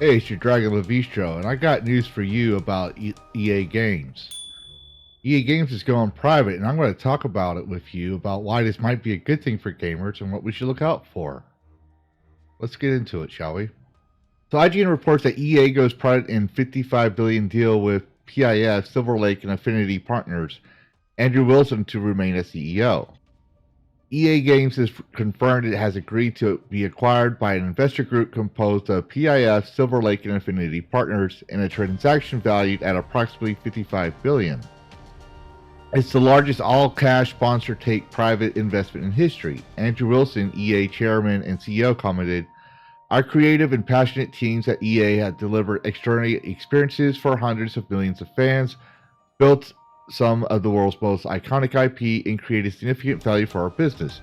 Hey, it's your Dragon Lavistro, and I got news for you about EA Games. EA Games is going private, and I'm going to talk about it with you about why this might be a good thing for gamers and what we should look out for. Let's get into it, shall we? So IGN reports that EA goes private in $55 billion deal with PIF, Silver Lake, and Affinity Partners, Andrew Wilson to remain as CEO. EA Games has confirmed it has agreed to be acquired by an investor group composed of PIF, Silver Lake, and Affinity Partners in a transaction valued at approximately $55 billion. It's the largest all-cash sponsor take private investment in history. Andrew Wilson, EA chairman and CEO, commented, "Our creative and passionate teams at EA have delivered extraordinary experiences for hundreds of millions of fans, built some of the world's most iconic IP, and created significant value for our business.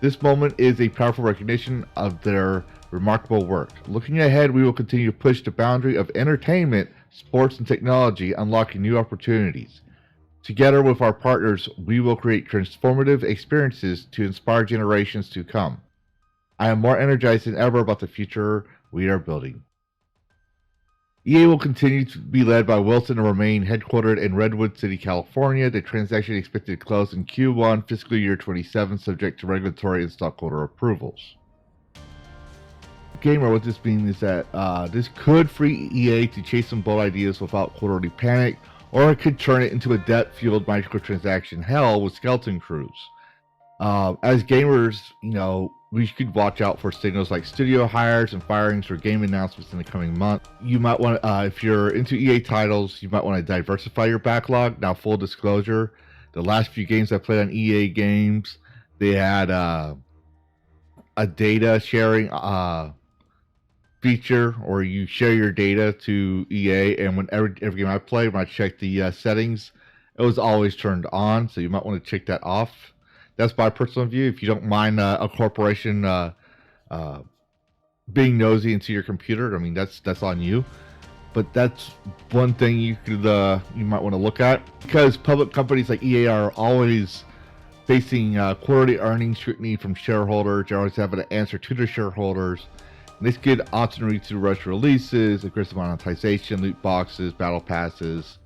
This moment is a powerful recognition of their remarkable work. Looking ahead, we will continue to push the boundary of entertainment, sports, and technology, unlocking new opportunities. Together with our partners, we will create transformative experiences to inspire generations to come. I am more energized than ever about the future we are building." EA will continue to be led by Wilson and remain headquartered in Redwood City, California. The transaction is expected to close in Q1 fiscal year 27, subject to regulatory and stockholder approvals. Gamer, what this means is that this could free EA to chase some bold ideas without quarterly panic, or it could turn it into a debt-fueled microtransaction hell with skeleton crews. As gamers, we could watch out for signals like studio hires and firings or game announcements in the coming month. You might want to, if you're into EA titles, you might want to diversify your backlog. Now, full disclosure, the last few games I played on EA Games, they had a data sharing feature, or you share your data to EA, and when every game I played, when I checked the settings, it was always turned on, so you might want to check that off. That's my personal view. If you don't mind a corporation being nosy into your computer, I mean, that's on you. But that's one thing you might want to look at, because public companies like EA are always facing quarterly earnings scrutiny from shareholders. They're always having to answer to their shareholders. And this could often lead to rush releases, aggressive monetization, loot boxes, battle passes,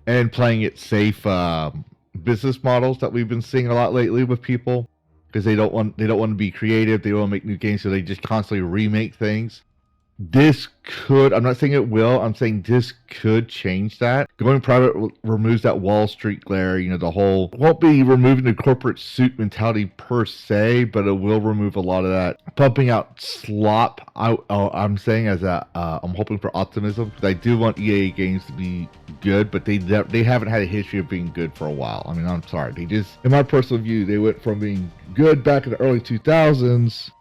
and playing it safe business models that we've been seeing a lot lately with people, because they don't want to be creative. They don't want to make new games, so they just constantly remake things. This could, I'm not saying it will, I'm saying this could change that. Going private removes that Wall Street glare, the whole, won't be removing the corporate suit mentality per se, but it will remove a lot of that pumping out slop. I'm saying I'm hoping for optimism, because I do want EA games to be good, but they haven't had a history of being good for a while. I mean, I'm sorry, they just, in my personal view, they went from being good back in the early 2000s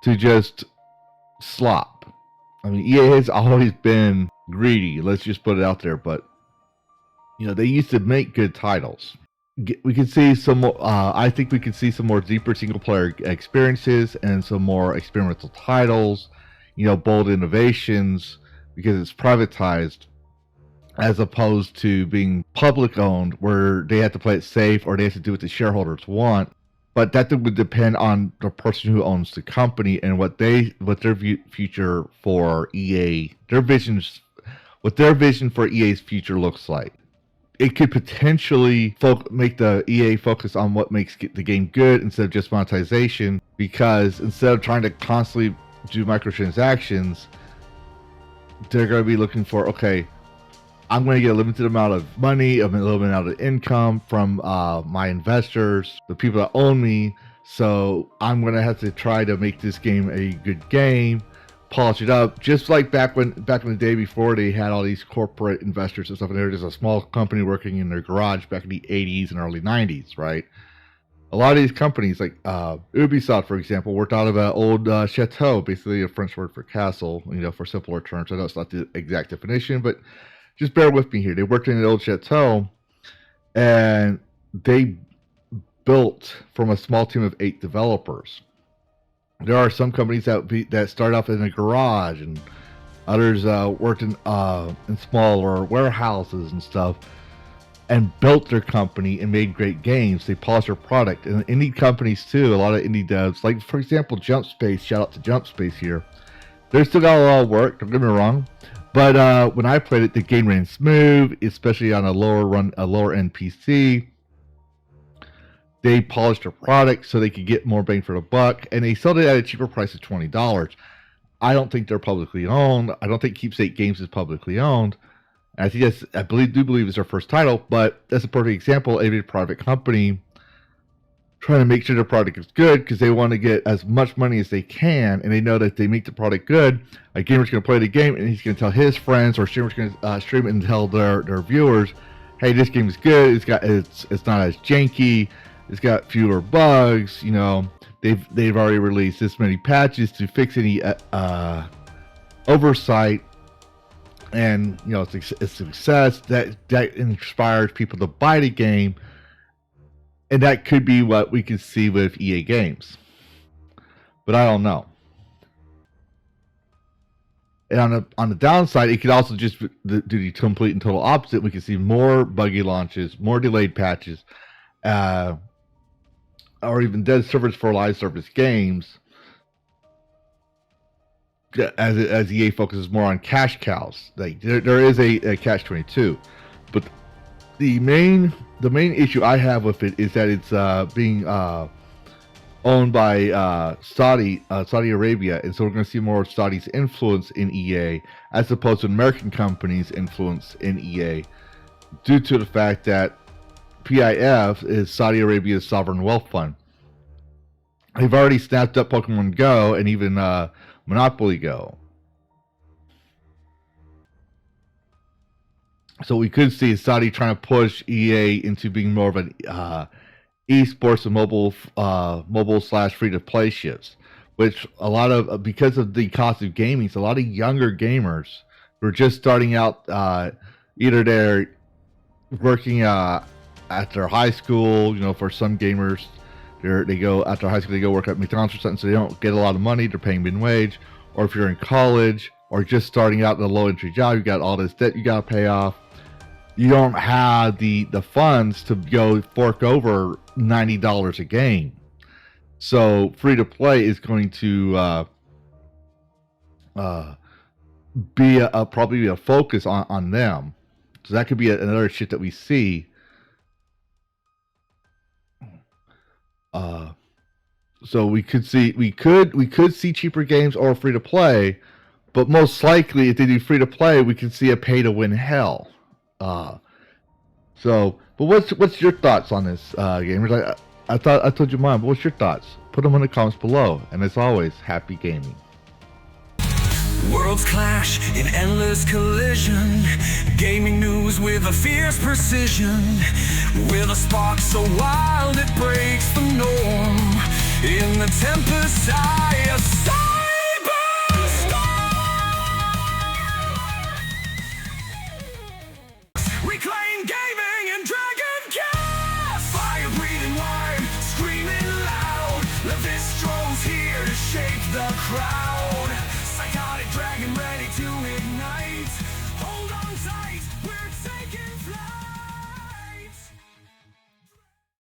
to just slop. I mean, EA has always been greedy. Let's just put it out there. But, they used to make good titles. We could see some more, I think we could see some more deeper single-player experiences and some more experimental titles, bold innovations, because it's privatized, as opposed to being public-owned, where they have to play it safe or they have to do what the shareholders want. But that would depend on the person who owns the company and what their future for EA, what their vision for EA's future looks like. It could potentially make the EA focus on what makes the game good instead of just monetization, because instead of trying to constantly do microtransactions, they're going to be looking for, okay, I'm going to get a limited amount of money, a limited amount of income from my investors, the people that own me. So I'm going to have to try to make this game a good game, polish it up. Just like back in the day before they had all these corporate investors and stuff, and they were just a small company working in their garage back in the 80s and early 90s, right? A lot of these companies, like Ubisoft, for example, worked out of an old chateau, basically a French word for castle, for simpler terms. I know it's not the exact definition, but just bear with me here. They worked in an old chateau, and they built from a small team of 8 developers. There are some companies that start off in a garage, and others worked in smaller warehouses and stuff, and built their company and made great games. They polished their product. And indie companies too, a lot of indie devs, like for example, Jump Space, shout out to Jump Space here. There's still got a lot of work, don't get me wrong. But when I played it, the game ran smooth, especially on a lower end PC. They polished their product so they could get more bang for the buck, and they sold it at a cheaper price of $20. I don't think they're publicly owned. I don't think Keepsake Games is publicly owned. And I do believe it's their first title, but that's a perfect example of a private company trying to make sure their product is good because they want to get as much money as they can, and they know that if they make the product good, a gamer's going to play the game and he's going to tell his friends, or streamer's going to stream it and tell their viewers, hey, this game is good. It's not as janky. It's got fewer bugs. You know, they've already released this many patches to fix any oversight, and you know it's a success that inspires people to buy the game. And that could be what we could see with EA Games. But I don't know. And on the downside, it could also just do the complete and total opposite. We could see more buggy launches, more delayed patches, or even dead servers for live service games, as EA focuses more on cash cows. Like there is a catch-22. But the main issue I have with it is that it's being owned by Saudi Arabia, and so we're going to see more of Saudi's influence in EA as opposed to American companies' influence in EA, due to the fact that PIF is Saudi Arabia's sovereign wealth fund. They've already snapped up Pokemon Go and even Monopoly Go. So we could see Saudi trying to push EA into being more of an esports and mobile / free to play shifts, which because of the cost of gaming, so a lot of younger gamers who are just starting out, either they're working at their high school. You know, for some gamers, they go after high school, they go work at McDonald's or something, so they don't get a lot of money. They're paying minimum wage, or if you're in college or just starting out in a low entry job, you got all this debt you got to pay off. You don't have the funds to go fork over $90 a game. So free to play is going to be probably a focus on them. So that could be another shit that we see. So we could see cheaper games or free to play, but most likely if they do free to play, we could see a pay to win hell. But what's your thoughts on this, gamers? I thought I told you mine, but what's your thoughts? Put them in the comments below, and as always, happy gaming. Worlds clash in endless collision, gaming news with a fierce precision, with a spark so wild it breaks the norm. In the tempest eye, a reclaim gaming and dragon cast. Fire breathing wide, screaming loud. Lavistro's here to shake the crowd. Psychotic dragon ready to ignite. Hold on tight.